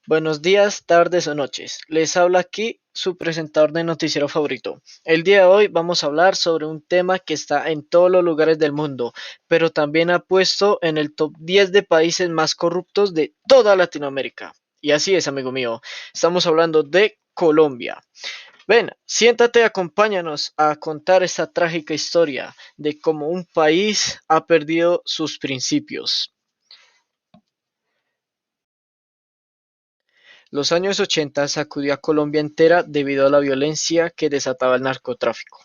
Buenos días, tardes o noches. Les habla aquí su presentador de noticiero favorito. El día de hoy vamos a hablar sobre un tema que está en todos los lugares del mundo, pero también ha puesto en el top 10 de países más corruptos de toda Latinoamérica. Y así es, amigo mío. Estamos hablando de Colombia. Ven, siéntate, acompáñanos a contar esta trágica historia de cómo un país ha perdido sus principios. Los años 80 sacudió a Colombia entera debido a la violencia que desataba el narcotráfico.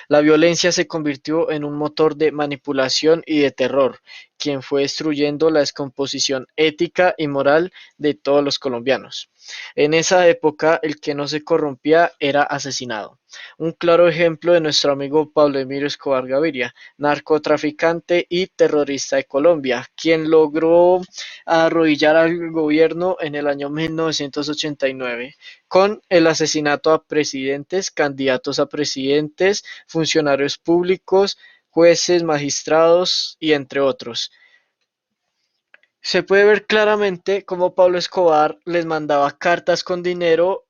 La violencia se convirtió en un motor de manipulación y de terror, quien fue destruyendo la descomposición ética y moral de todos los colombianos. En esa época, el que no se corrompía era asesinado. Un claro ejemplo de nuestro amigo Pablo Emilio Escobar Gaviria, narcotraficante y terrorista de Colombia, quien logró arrodillar al gobierno en el año 1989 con el asesinato a presidentes, candidatos a presidentes, funcionarios públicos, jueces, magistrados y entre otros. Se puede ver claramente cómo Pablo Escobar les mandaba cartas con dinero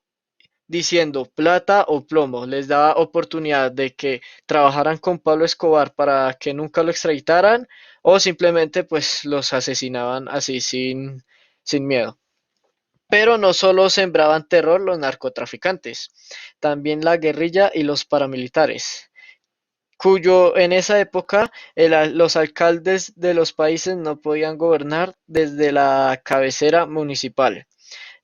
diciendo plata o plomo, les daba oportunidad de que trabajaran con Pablo Escobar para que nunca lo extraditaran o simplemente pues los asesinaban así sin miedo. Pero no solo sembraban terror los narcotraficantes, también la guerrilla y los paramilitares, cuyo en esa época los alcaldes de los países no podían gobernar desde la cabecera municipal,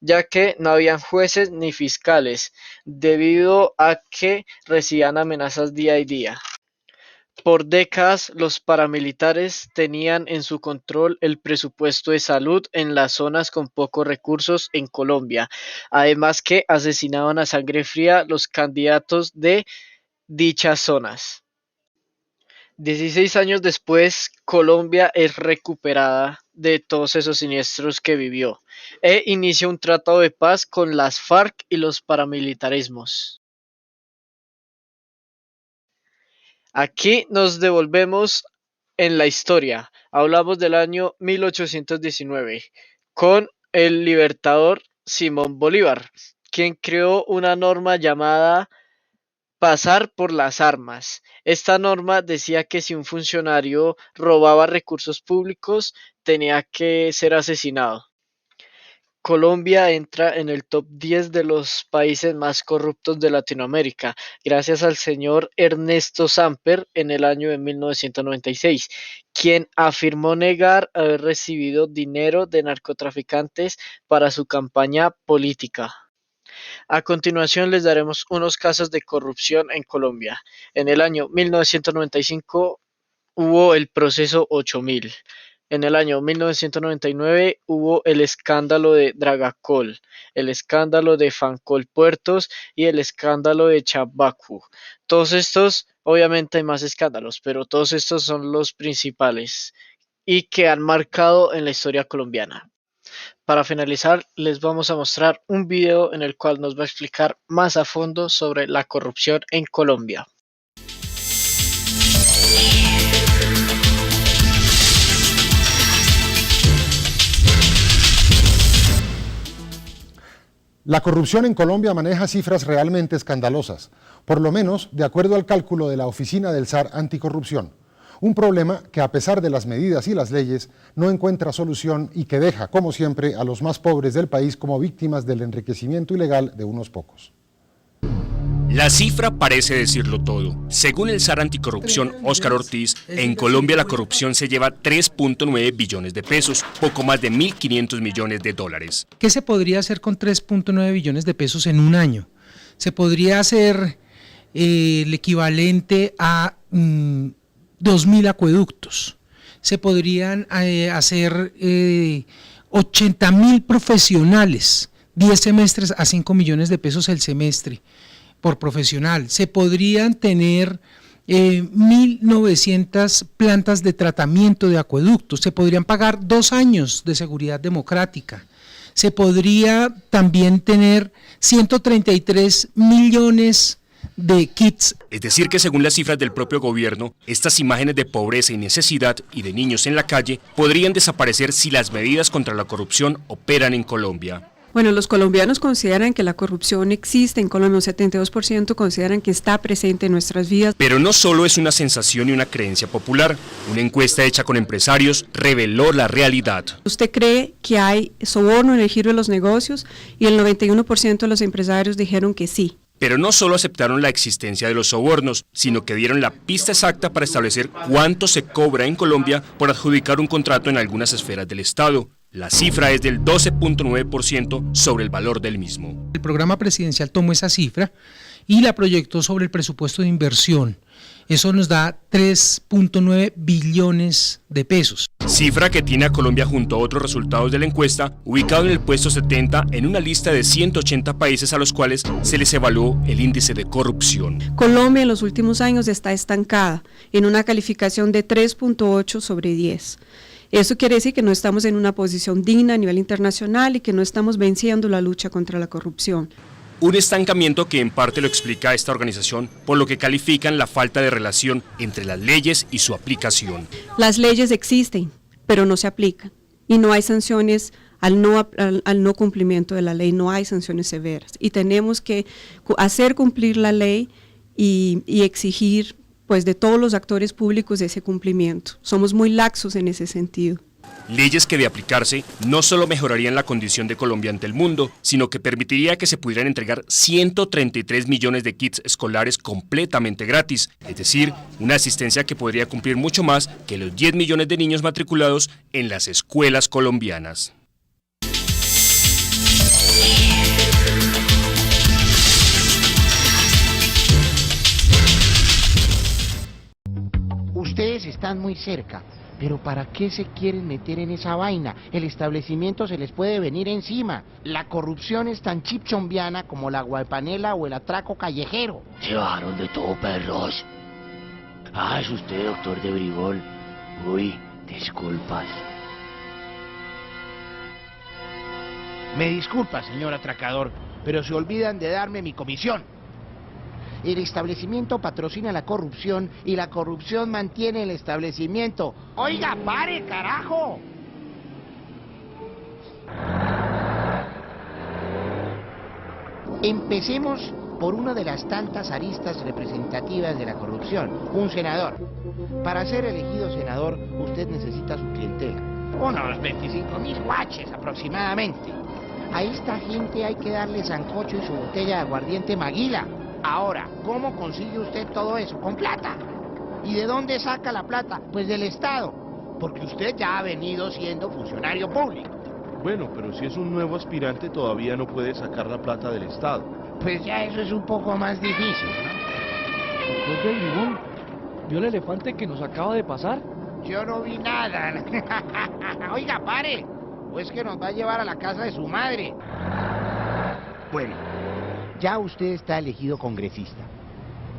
ya que no habían jueces ni fiscales, debido a que recibían amenazas día y día. Por décadas, los paramilitares tenían en su control el presupuesto de salud en las zonas con pocos recursos en Colombia, además que asesinaban a sangre fría los candidatos de dichas zonas. 16 años después, Colombia es recuperada de todos esos siniestros que vivió e inicia un tratado de paz con las FARC y los paramilitarismos. Aquí nos devolvemos en la historia. Hablamos del año 1819 con el libertador Simón Bolívar, quien creó una norma llamada pasar por las armas. Esta norma decía que si un funcionario robaba recursos públicos, tenía que ser asesinado. Colombia entra en el top 10 de los países más corruptos de Latinoamérica, gracias al señor Ernesto Samper en el año de 1996, quien afirmó negar haber recibido dinero de narcotraficantes para su campaña política. A continuación les daremos unos casos de corrupción en Colombia. En el año 1995 hubo el proceso 8000. En el año 1999 hubo el escándalo de Dragacol, el escándalo de Fancol Puertos y el escándalo de Chabacu. Todos estos, obviamente hay más escándalos, pero todos estos son los principales y que han marcado en la historia colombiana. Para finalizar, les vamos a mostrar un video en el cual nos va a explicar más a fondo sobre la corrupción en Colombia. La corrupción en Colombia maneja cifras realmente escandalosas, por lo menos de acuerdo al cálculo de la Oficina del SAR Anticorrupción. Un problema que a pesar de las medidas y las leyes no encuentra solución y que deja, como siempre, a los más pobres del país como víctimas del enriquecimiento ilegal de unos pocos. La cifra parece decirlo todo. Según el SAR Anticorrupción Óscar Ortiz, en Colombia la corrupción se lleva 3.9 billones de pesos, poco más de 1.500 millones de dólares. ¿Qué se podría hacer con 3.9 billones de pesos en un año? Se podría hacer el equivalente a 2.000 acueductos. Se podrían hacer 80.000 profesionales, 10 semestres a 5 millones de pesos el semestre por profesional. Se podrían tener 1.900 plantas de tratamiento de acueductos. Se podrían pagar 2 años de seguridad democrática. Se podría también tener 133 millones de kits. Es decir que según las cifras del propio gobierno, estas imágenes de pobreza y necesidad y de niños en la calle podrían desaparecer si las medidas contra la corrupción operan en Colombia. Bueno, los colombianos consideran que la corrupción existe en Colombia, un 72% consideran que está presente en nuestras vidas. Pero no solo es una sensación y una creencia popular. Una encuesta hecha con empresarios reveló la realidad. ¿Usted cree que hay soborno en el giro de los negocios? Y el 91% de los empresarios dijeron que sí. Pero no solo aceptaron la existencia de los sobornos, sino que dieron la pista exacta para establecer cuánto se cobra en Colombia por adjudicar un contrato en algunas esferas del Estado. La cifra es del 12.9% sobre el valor del mismo. El programa presidencial tomó esa cifra y la proyectó sobre el presupuesto de inversión. Eso nos da 3.9 billones de pesos. Cifra que tiene a Colombia junto a otros resultados de la encuesta, ubicado en el puesto 70 en una lista de 180 países a los cuales se les evaluó el índice de corrupción. Colombia en los últimos años está estancada en una calificación de 3.8 sobre 10. Eso quiere decir que no estamos en una posición digna a nivel internacional y que no estamos venciendo la lucha contra la corrupción. Un estancamiento que en parte lo explica esta organización por lo que califican la falta de relación entre las leyes y su aplicación. Las leyes existen, pero no se aplican y no hay sanciones al no cumplimiento de la ley, no hay sanciones severas y tenemos que hacer cumplir la ley y exigir pues de todos los actores públicos ese cumplimiento. Somos muy laxos en ese sentido. Leyes que de aplicarse no solo mejorarían la condición de Colombia ante el mundo, sino que permitiría que se pudieran entregar 133 millones de kits escolares completamente gratis, es decir, una asistencia que podría cumplir mucho más que los 10 millones de niños matriculados en las escuelas colombianas. Ustedes están muy cerca, pero ¿para qué se quieren meter en esa vaina? El establecimiento se les puede venir encima. La corrupción es tan chipchombiana como la guaypanela o el atraco callejero. Se bajaron de todo, perros. Ah, es usted, doctor de Brigol. Uy, disculpas. Me disculpa, señor atracador, pero se olvidan de darme mi comisión. El establecimiento patrocina la corrupción y la corrupción mantiene el establecimiento. ¡Oiga, pare, carajo! Empecemos por una de las tantas aristas representativas de la corrupción, un senador. Para ser elegido senador, usted necesita su clientela. Unos 25.000 guaches aproximadamente. A esta gente hay que darle sancocho y su botella de aguardiente Maguila. Ahora, ¿cómo consigue usted todo eso? Con plata. ¿Y de dónde saca la plata? Pues del Estado, porque usted ya ha venido siendo funcionario público. Bueno, pero si es un nuevo aspirante todavía no puede sacar la plata del Estado. Pues ya eso es un poco más difícil, ¿no? Doctor del Brigol, ¿vio el elefante que nos acaba de pasar? Yo no vi nada. Oiga, pare. ¿O es que nos va a llevar a la casa de su madre? Bueno, ya usted está elegido congresista.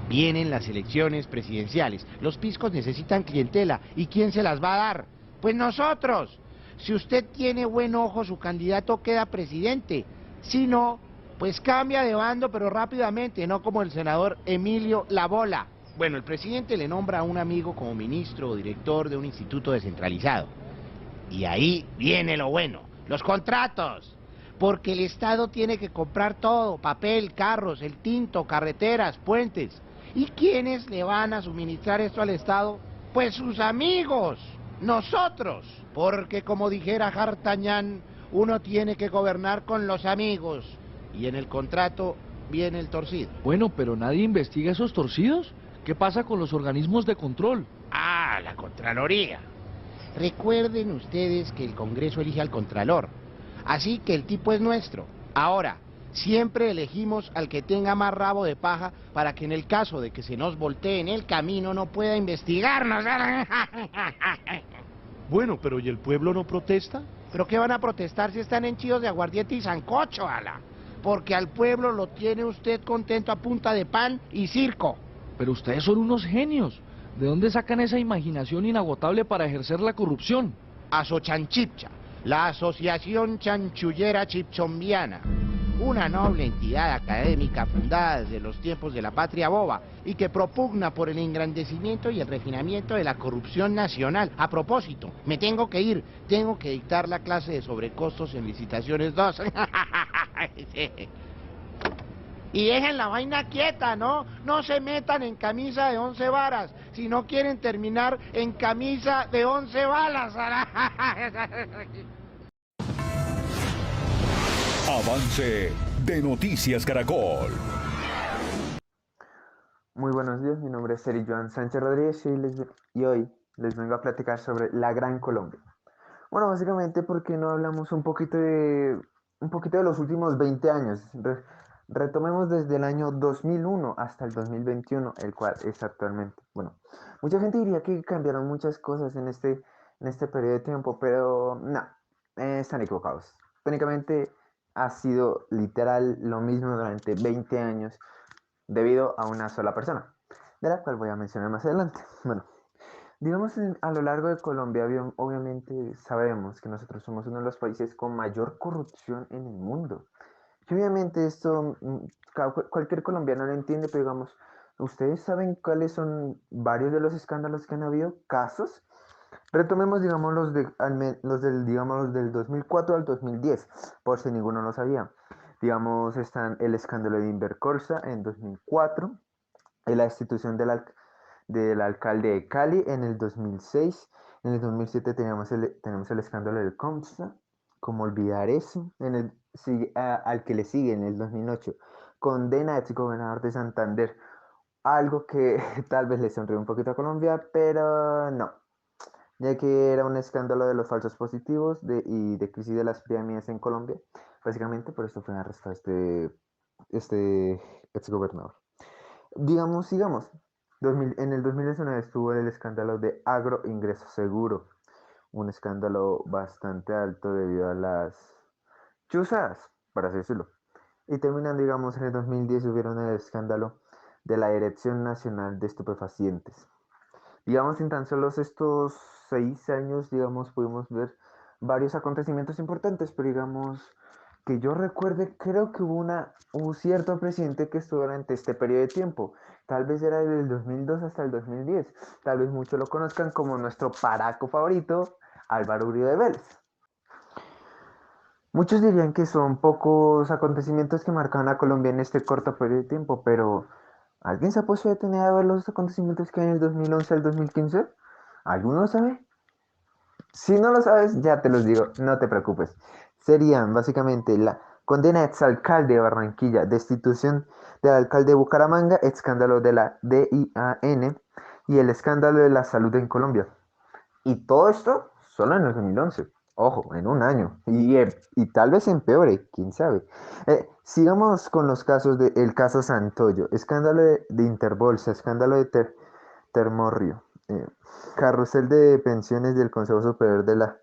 Vienen las elecciones presidenciales. Los piscos necesitan clientela. ¿Y quién se las va a dar? Pues nosotros. Si usted tiene buen ojo, su candidato queda presidente. Si no, pues cambia de bando, pero rápidamente, no como el senador Emilio Labola. Bueno, el presidente le nombra a un amigo como ministro o director de un instituto descentralizado. Y ahí viene lo bueno, los contratos. Porque el Estado tiene que comprar todo, papel, carros, el tinto, carreteras, puentes. ¿Y quiénes le van a suministrar esto al Estado? Pues sus amigos, nosotros. Porque como dijera D'Artagnan, uno tiene que gobernar con los amigos. Y en el contrato viene el torcido. Bueno, pero nadie investiga esos torcidos. ¿Qué pasa con los organismos de control? Ah, la Contraloría. Recuerden ustedes que el Congreso elige al Contralor. Así que el tipo es nuestro. Ahora, siempre elegimos al que tenga más rabo de paja para que en el caso de que se nos voltee en el camino no pueda investigarnos. Bueno, pero ¿y el pueblo no protesta? ¿Pero qué van a protestar si están henchidos de aguardiente y sancocho, ala? Porque al pueblo lo tiene usted contento a punta de pan y circo. Pero ustedes son unos genios. ¿De dónde sacan esa imaginación inagotable para ejercer la corrupción? Asochanchipcha, la Asociación Chanchullera Chipchombiana. una noble entidad académica fundada desde los tiempos de la patria boba y que propugna por el engrandecimiento y el refinamiento de la corrupción nacional. A propósito, me tengo que ir, tengo que dictar la clase de sobrecostos en licitaciones 2. Y dejen la vaina quieta, ¿no? No se metan en camisa de 11 varas, si no quieren terminar en camisa de 11 balas. Avance de Noticias Caracol. Muy buenos días, mi nombre es Eri Joan Sánchez Rodríguez y hoy les vengo a platicar sobre la Gran Colombia. Bueno, básicamente porque no hablamos un poquito de los últimos 20 años. Retomemos desde el año 2001 hasta el 2021, el cual es actualmente. Bueno, mucha gente diría que cambiaron muchas cosas en este periodo de tiempo, pero no, están equivocados. Técnicamente ha sido literal lo mismo durante 20 años debido a una sola persona, de la cual voy a mencionar más adelante. Bueno, digamos a lo largo de Colombia, obviamente sabemos que nosotros somos uno de los países con mayor corrupción en el mundo. Y obviamente esto cualquier colombiano lo entiende, pero digamos, ¿ustedes saben cuáles son varios de los escándalos que han habido? ¿Casos? Retomemos, digamos, los del 2004 al 2010, por si ninguno lo sabía. Digamos, están el escándalo de Invercorsa en 2004, la destitución del alcalde de Cali en el 2006, en el 2007 tenemos el escándalo del Comsa, ¿cómo olvidar eso? Al que le sigue en el 2008, condena a exgobernador de Santander, algo que tal vez le sonríe un poquito a Colombia, pero no, ya que era un escándalo de los falsos positivos y de crisis de las pirámides en Colombia. Básicamente por esto fue arrestado este exgobernador. Sigamos. En el 2019 estuvo el escándalo de Agroingreso Seguro, un escándalo bastante alto debido a las chuzas, para así decirlo. Y terminando, digamos, en el 2010 hubieron el escándalo de la Dirección Nacional de Estupefacientes. Digamos, en tan solo estos 6 años, digamos, pudimos ver varios acontecimientos importantes, pero digamos, que yo recuerde, creo que hubo cierto presidente que estuvo durante este periodo de tiempo. Tal vez era del 2002 hasta el 2010. Tal vez muchos lo conozcan como nuestro paraco favorito, Álvaro Uribe Vélez. Muchos dirían que son pocos acontecimientos que marcaron a Colombia en este corto periodo de tiempo, pero ¿alguien se ha puesto a detener a ver los acontecimientos que hay en el 2011 al 2015? ¿Alguno lo sabe? Si no lo sabes, ya te los digo, no te preocupes. Serían básicamente la condena de exalcalde de Barranquilla, destitución del alcalde de Bucaramanga, escándalo de la DIAN y el escándalo de la salud en Colombia. Y todo esto solo en el 2011. Ojo, en un año. Y tal vez empeore, quién sabe. Sigamos con los casos el caso Santoyo, escándalo de Interbolsa, escándalo de Termorrio, carrusel de pensiones del Consejo Superior de la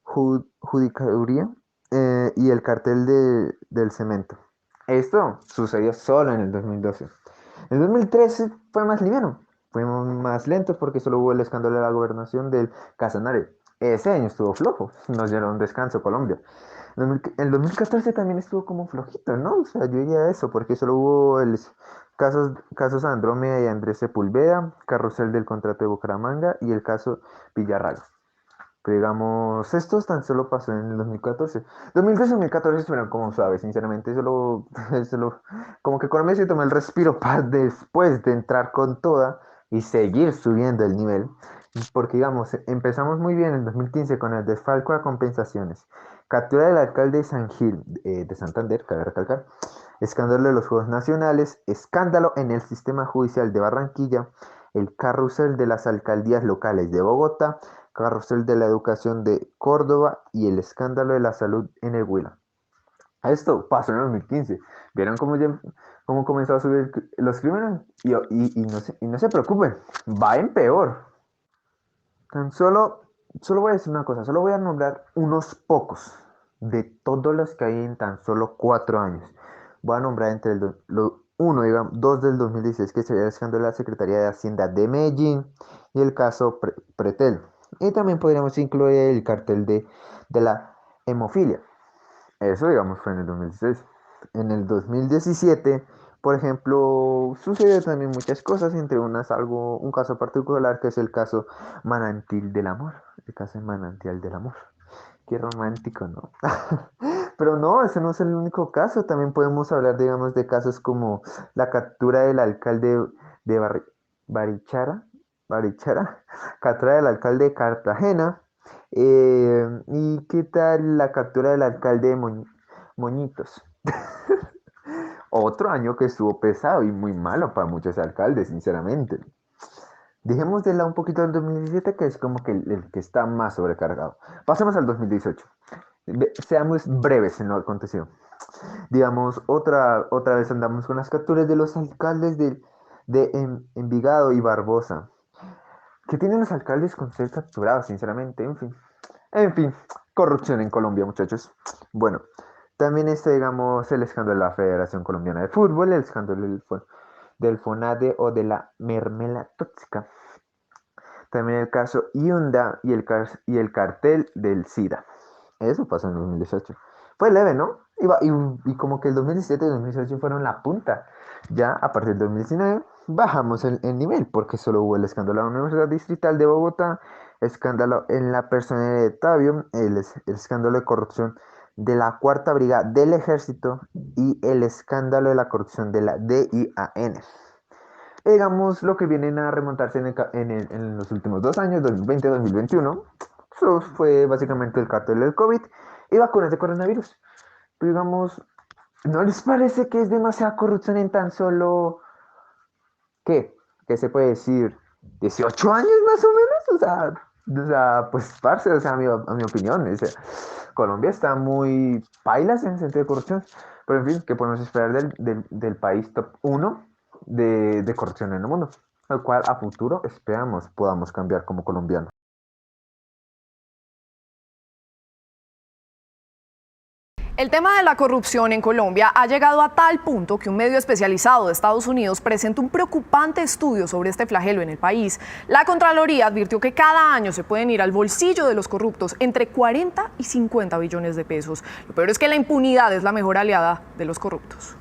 Judicatura y el cartel del cemento. Esto sucedió solo en el 2012. El 2013 fue más liviano. Fuimos más lentos porque solo hubo el escándalo de la gobernación del Casanare. Ese año estuvo flojo, nos dieron un descanso Colombia. El 2014 también estuvo como flojito, ¿no? O sea, yo diría eso, porque solo hubo casos Andrómeda y Andrés Sepúlveda, carrusel del contrato de Bucaramanga y el caso Villarraga. Pero digamos, esto tan solo pasó en el 2014. 2013 y 2014 estuvieron como suaves, sinceramente. Solo como que Colombia se tomó el respiro para después de entrar con toda y seguir subiendo el nivel. Porque digamos, empezamos muy bien en 2015 con el desfalco a compensaciones. Captura del alcalde de San Gil, de Santander, cabe recalcar. Escándalo de los Juegos Nacionales. Escándalo en el sistema judicial de Barranquilla. El carrusel de las alcaldías locales de Bogotá. Carrusel de la educación de Córdoba y el escándalo de la salud en el Huila. Esto pasó en el 2015. ¿Vieron cómo comenzó a subir los crímenes? Y no se preocupen, va en peor. Solo voy a decir una cosa, solo voy a nombrar unos pocos de todos los que hay en tan solo 4 años. Voy a nombrar entre dos del 2016, que sería el escándalo de la Secretaría de Hacienda de Medellín y el caso Pretel. Y también podríamos incluir el cartel de la hemofilia. Eso, digamos, fue en el 2016. En el 2017, por ejemplo, sucedió también muchas cosas, entre unas un caso particular que es el caso Manantial del Amor. El caso de Manantial del Amor. Qué romántico, ¿no? Pero no, ese no es el único caso. También podemos hablar, digamos, de casos como la captura del alcalde de Barichara, captura del alcalde de Cartagena. ¿Y qué tal la captura del alcalde de Moñitos? Otro año que estuvo pesado y muy malo para muchos alcaldes, sinceramente. Dejemos de lado un poquito el 2017, que es como que el que está más sobrecargado. Pasemos al 2018. Seamos breves en lo acontecido. Digamos, otra vez andamos con las capturas de los alcaldes de Envigado y Barbosa. ¿Qué tienen los alcaldes con ser capturados, sinceramente? En fin, corrupción en Colombia, muchachos. Bueno, también digamos, el escándalo de la Federación Colombiana de Fútbol, el escándalo del FONADE o de la mermela tóxica. También el caso Hyundai y el cartel del SIDA. Eso pasó en 2018. Fue leve, ¿no? Y como que el 2017 y 2018 fueron la punta. Ya a partir del 2019 bajamos el nivel, porque solo hubo el escándalo de la Universidad Distrital de Bogotá, escándalo en la personería de Tabio, el escándalo de corrupción de la Cuarta Brigada del Ejército y el escándalo de la corrupción de la DIAN. Digamos, lo que vienen a remontarse en los últimos 2 años, 2020 y 2021, eso fue básicamente el cartel del COVID y vacunas de coronavirus. Pero digamos, ¿no les parece que es demasiada corrupción en tan solo, ¿qué se puede decir? ¿18 años más o menos? O sea, pues, parce, o sea, a mi opinión, Colombia está muy pailas en el sentido de corrupción. Pero en fin, ¿qué podemos esperar del país top 1 de corrupción en el mundo? Al cual a futuro esperamos podamos cambiar como colombianos. El tema de la corrupción en Colombia ha llegado a tal punto que un medio especializado de Estados Unidos presenta un preocupante estudio sobre este flagelo en el país. La Contraloría advirtió que cada año se pueden ir al bolsillo de los corruptos entre 40 y 50 billones de pesos. Lo peor es que la impunidad es la mejor aliada de los corruptos.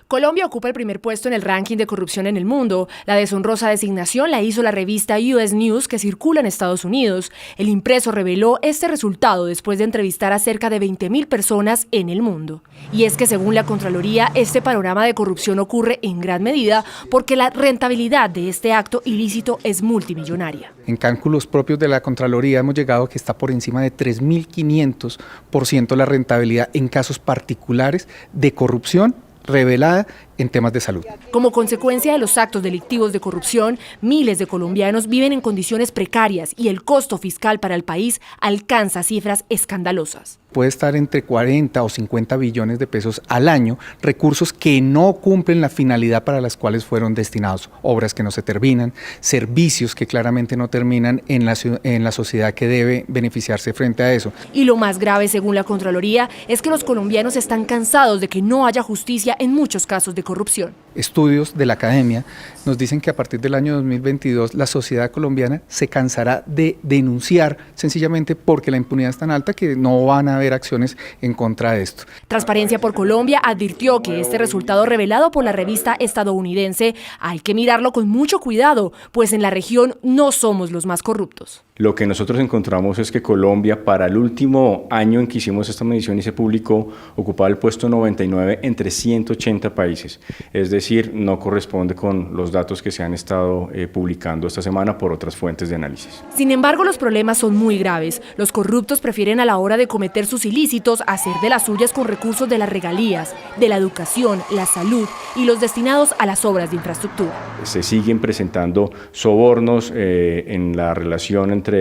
Colombia ocupa el primer puesto en el ranking de corrupción en el mundo. La deshonrosa designación la hizo la revista US News, que circula en Estados Unidos. El impreso reveló este resultado después de entrevistar a cerca de 20.000 personas en el mundo. Y es que según la Contraloría, este panorama de corrupción ocurre en gran medida porque la rentabilidad de este acto ilícito es multimillonaria. En cálculos propios de la Contraloría hemos llegado a que está por encima de 3.500% la rentabilidad en casos particulares de corrupción revelada en temas de salud. Como consecuencia de los actos delictivos de corrupción, miles de colombianos viven en condiciones precarias y el costo fiscal para el país alcanza cifras escandalosas. Puede estar entre 40 o 50 billones de pesos al año, recursos que no cumplen la finalidad para las cuales fueron destinados, obras que no se terminan, servicios que claramente no terminan en la sociedad que debe beneficiarse frente a eso. Y lo más grave, según la Contraloría, es que los colombianos están cansados de que no haya justicia en muchos casos de corrupción. Estudios de la academia nos dicen que a partir del año 2022 la sociedad colombiana se cansará de denunciar sencillamente porque la impunidad es tan alta que no van a haber acciones en contra de esto. Transparencia por Colombia advirtió que este resultado revelado por la revista estadounidense hay que mirarlo con mucho cuidado, pues en la región no somos los más corruptos. Lo que nosotros encontramos es que Colombia, para el último año en que hicimos esta medición y se publicó, ocupaba el puesto 99 entre 180 países. Es decir, no corresponde con los datos que se han estado publicando esta semana por otras fuentes de análisis. Sin embargo, los problemas son muy graves. Los corruptos prefieren a la hora de cometer sus ilícitos hacer de las suyas con recursos de las regalías, de la educación, la salud y los destinados a las obras de infraestructura. Se siguen presentando sobornos en la relación entre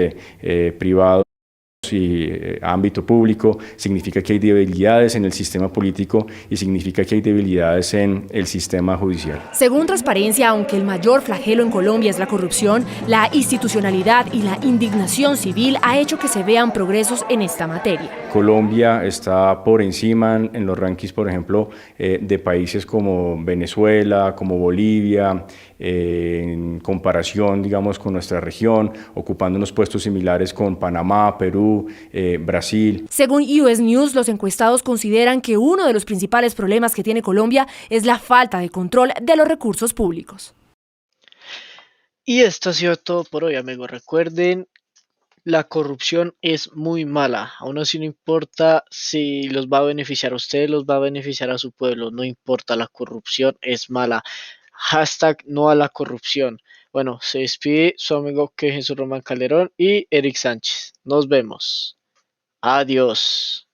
privados y ámbito público. Significa que hay debilidades en el sistema político y significa que hay debilidades en el sistema judicial. Según Transparencia, aunque el mayor flagelo en Colombia es la corrupción, la institucionalidad y la indignación civil ha hecho que se vean progresos en esta materia. Colombia está por encima en los rankings, por ejemplo, de países como Venezuela, como Bolivia, en comparación, digamos, con nuestra región, ocupando unos puestos similares con Panamá, Perú, Perú, Brasil. Según US News, los encuestados consideran que uno de los principales problemas que tiene Colombia es la falta de control de los recursos públicos. Y esto ha sido todo por hoy, amigos. Recuerden, la corrupción es muy mala. Aún así no importa si los va a beneficiar a ustedes, los va a beneficiar a su pueblo. No importa, la corrupción es mala. Hashtag no a la corrupción. Bueno, se despide su amigo que Jesús Román Calderón y Eric Sánchez. Nos vemos. Adiós.